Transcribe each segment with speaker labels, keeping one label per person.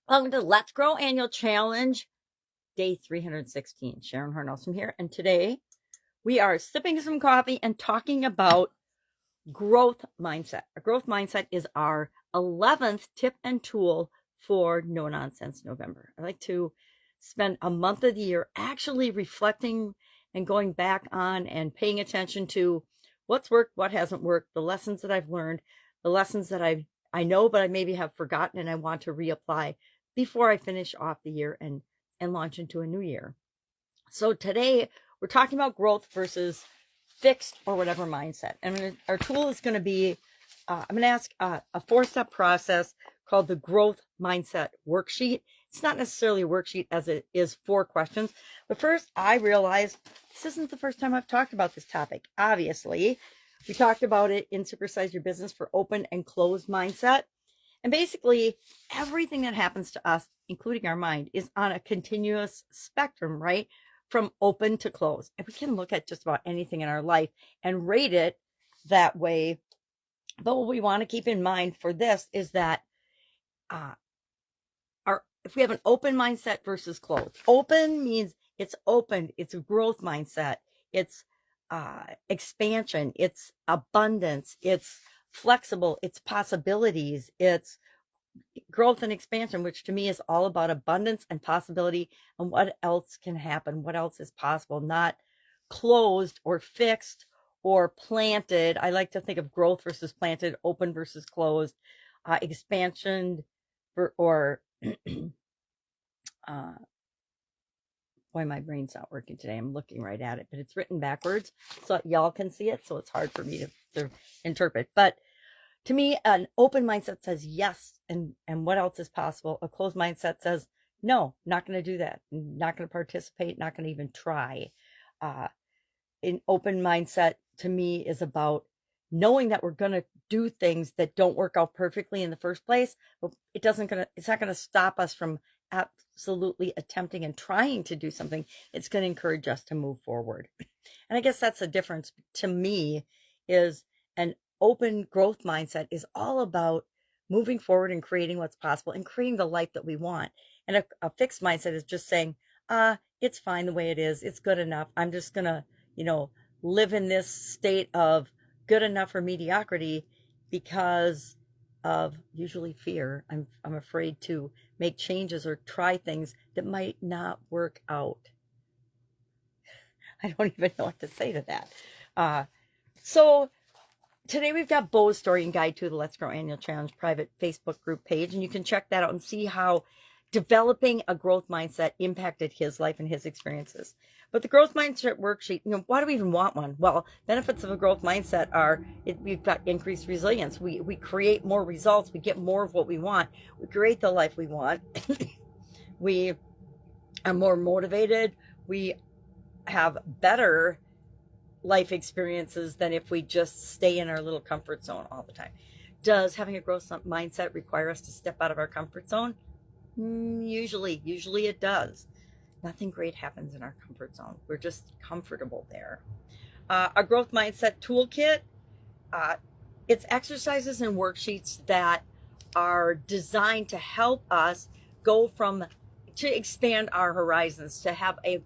Speaker 1: Welcome to Let's Grow Annual Challenge, day 316. Sharon Horne-Ellstrom here, and today we are sipping some coffee and talking about growth mindset. A growth mindset is our 11th tip and tool for No Nonsense November. I like to spend a month of the year actually reflecting and going back on and paying attention to what's worked, what hasn't worked, the lessons that I've learned, the lessons that I know, but I maybe have forgotten and I want to reapply before I finish off the year and launch into a new year. So today we're talking about growth versus fixed or whatever mindset. And our tool is going to be, I'm going to ask a 4-step process called the growth mindset worksheet. It's not necessarily a worksheet as it is 4 questions. But first, I realized this isn't the first time I've talked about this topic. Obviously, we talked about it in Supersize Your Business for open and closed mindset. And basically, everything that happens to us, including our mind, is on a continuous spectrum, right? From open to closed. And we can look at just about anything in our life and rate it that way. But what we want to keep in mind for this is that if we have an open mindset versus closed, open means it's open, it's a growth mindset, it's expansion, it's abundance, it's flexible, it's possibilities, it's growth and expansion, which to me is all about abundance and possibility and what else can happen, what else is possible, not closed or fixed or planted. I like to think of growth versus planted, open versus closed, expansion or boy, my brain's not working today. I'm looking right at it, but it's written backwards so y'all can see it, so it's hard for me to interpret. But to me, an open mindset says yes, and what else is possible. A closed mindset says no, not going to do that, not going to participate, not going to even try. An open mindset to me is about knowing that we're going to do things that don't work out perfectly in the first place, but it's not going to stop us from absolutely attempting and trying to do something. It's going to encourage us to move forward. And I guess that's the difference to me. Is an open growth mindset is all about moving forward and creating what's possible and creating the life that we want. And a fixed mindset is just saying, it's fine the way it is. It's good enough. I'm just going to, live in this state of good enough or mediocrity because of usually fear. I'm afraid to make changes or try things that might not work out. I don't even know what to say to that. So today we've got Bo's story and guide to the Let's Grow Annual Challenge private Facebook group page, and you can check that out and see how developing a growth mindset impacted his life and his experiences. But the growth mindset worksheet, why do we even want one? Well, benefits of a growth mindset are we've got increased resilience. We create more results. We get more of what we want. We create the life we want. We are more motivated. We have better life experiences than if we just stay in our little comfort zone all the time. Does having a growth mindset require us to step out of our comfort zone? Usually it does. Nothing great happens in our comfort zone. We're just comfortable there. A growth mindset toolkit, it's exercises and worksheets that are designed to help us to expand our horizons, to have a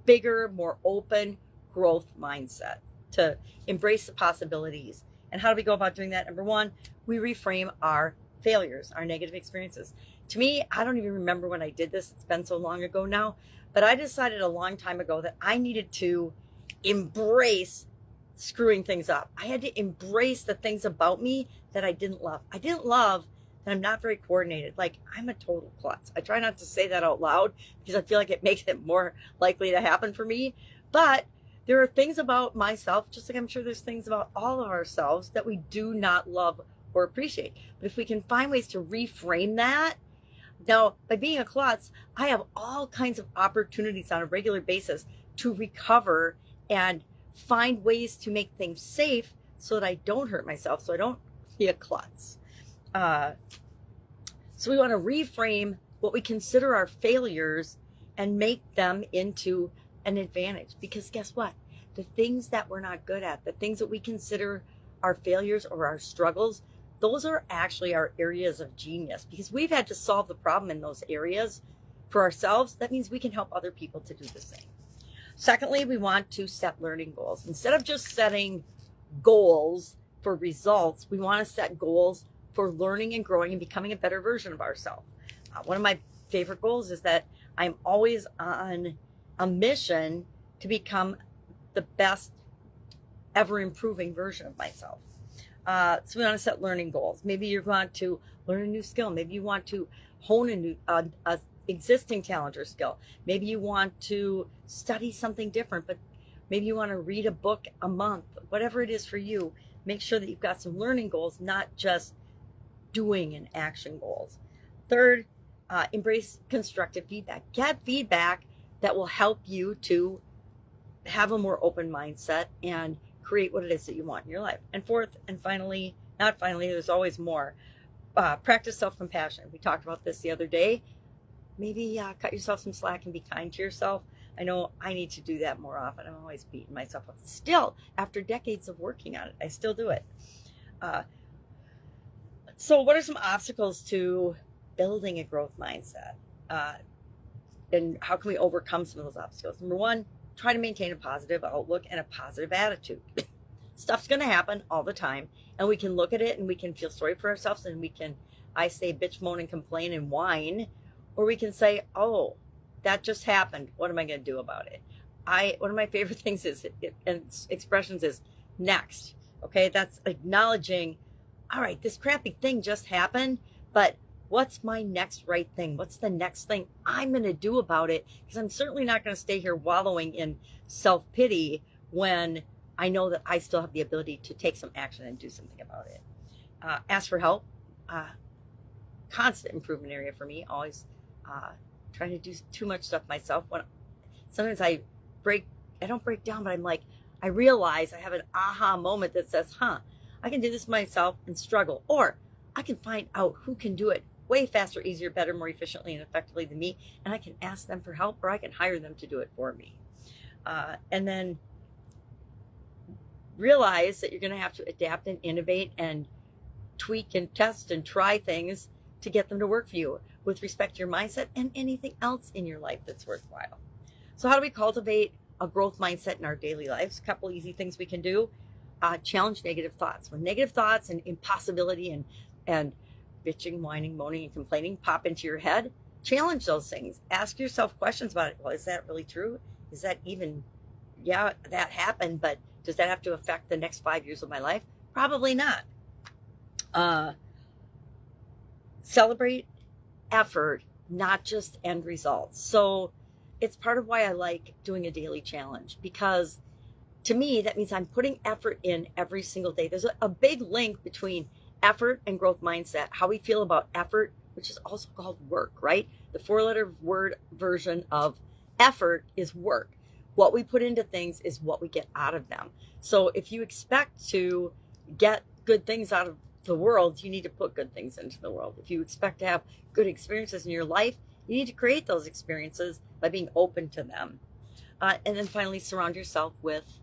Speaker 1: bigger, more open growth mindset, to embrace the possibilities. And how do we go about doing that? Number one, we reframe our failures, our negative experiences. To me, I don't even remember when I did this. It's been so long ago now, but I decided a long time ago that I needed to embrace screwing things up. I had to embrace the things about me that I didn't love. I didn't love that I'm not very coordinated. Like, I'm a total klutz. I try not to say that out loud because I feel like it makes it more likely to happen for me. But there are things about myself, just like I'm sure there's things about all of ourselves that we do not love or appreciate. But if we can find ways to reframe that, now, by being a klutz, I have all kinds of opportunities on a regular basis to recover and find ways to make things safe so that I don't hurt myself, so I don't be a klutz. So we want to reframe what we consider our failures and make them into an advantage. Because guess what? The things that we're not good at, the things that we consider our failures or our struggles, those are actually our areas of genius because we've had to solve the problem in those areas for ourselves. That means we can help other people to do the same. Secondly, we want to set learning goals. Instead of just setting goals for results, we want to set goals for learning and growing and becoming a better version of ourselves. One of my favorite goals is that I'm always on a mission to become the best ever improving version of myself. So we want to set learning goals. Maybe you want to learn a new skill. Maybe you want to hone a existing talent or skill. Maybe you want to study something different, but maybe you want to read a book a month. Whatever it is for you, make sure that you've got some learning goals, not just doing and action goals. Third, embrace constructive feedback. Get feedback that will help you to have a more open mindset and create what it is that you want in your life. And fourth, and finally, not finally, there's always more, practice self-compassion. We talked about this the other day. Maybe cut yourself some slack and be kind to yourself. I know I need to do that more often. I'm always beating myself up. Still, after decades of working on it, I still do it. So what are some obstacles to building a growth mindset? And how can we overcome some of those obstacles? Number one, try to maintain a positive outlook and a positive attitude. Stuff's going to happen all the time, and we can look at it and we can feel sorry for ourselves, and we can, I say, bitch, moan, and complain and whine, or we can say, oh, that just happened. What am I going to do about it? One of my favorite things and expressions is next. Okay, that's acknowledging, all right, this crappy thing just happened, but what's my next right thing? What's the next thing I'm going to do about it? Because I'm certainly not going to stay here wallowing in self-pity when I know that I still have the ability to take some action and do something about it. Ask for help. Constant improvement area for me. Always trying to do too much stuff myself. Sometimes I don't break down, but I'm like, I realize I have an aha moment that says, I can do this myself and struggle. Or I can find out who can do it way faster, easier, better, more efficiently and effectively than me, and I can ask them for help, or I can hire them to do it for me. And then realize that you're going to have to adapt and innovate and tweak and test and try things to get them to work for you with respect to your mindset and anything else in your life that's worthwhile. So how do we cultivate a growth mindset in our daily lives? A couple easy things we can do. Challenge negative thoughts. When negative thoughts and impossibility and bitching, whining, moaning, and complaining pop into your head, challenge those things. Ask yourself questions about it. Well, is that really true? Is that even, yeah, that happened, but does that have to affect the next 5 years of my life? Probably not. Celebrate effort, not just end results. So it's part of why I like doing a daily challenge, because to me, that means I'm putting effort in every single day. There's a big link between effort and growth mindset. How we feel about effort, which is also called work, right? The 4-letter word version of effort is work. What we put into things is what we get out of them. So if you expect to get good things out of the world, you need to put good things into the world. If you expect to have good experiences in your life, you need to create those experiences by being open to them. And then finally, surround yourself with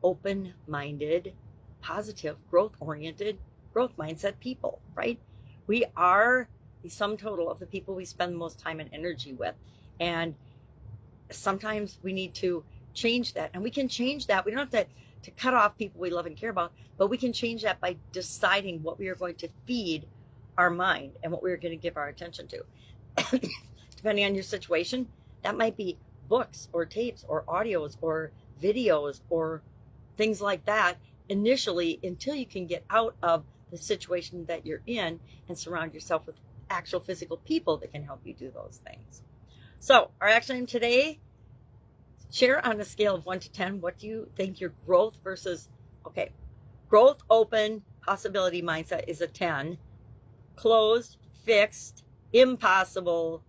Speaker 1: open-minded, positive, growth-oriented, growth mindset people, right? We are the sum total of the people we spend the most time and energy with. And sometimes we need to change that. And we can change that. We don't have to cut off people we love and care about, but we can change that by deciding what we are going to feed our mind and what we're going to give our attention to. Depending on your situation, that might be books or tapes or audios or videos or things like that initially, until you can get out of the situation that you're in and surround yourself with actual physical people that can help you do those things. So our action item today, share on a scale of 1 to 10, what do you think your growth versus, growth, open, possibility mindset is a 10. Closed, fixed, impossible,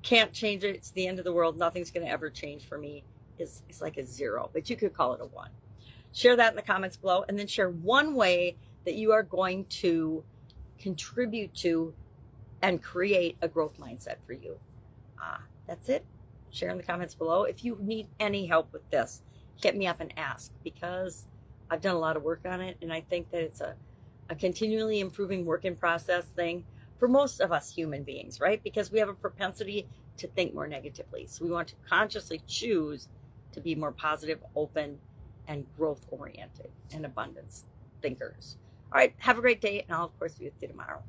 Speaker 1: can't change it, it's the end of the world, nothing's going to ever change for me, is like a 0, but you could call it a 1. Share that in the comments below, and then share one way that you are going to contribute to and create a growth mindset for you. That's it. Share in the comments below. If you need any help with this, hit me up and ask, because I've done a lot of work on it, and I think that it's a a continually improving work in process thing for most of us human beings, right? Because we have a propensity to think more negatively. So we want to consciously choose to be more positive, open, and growth oriented and abundance thinkers. All right, have a great day, and I'll, of course, be with you tomorrow.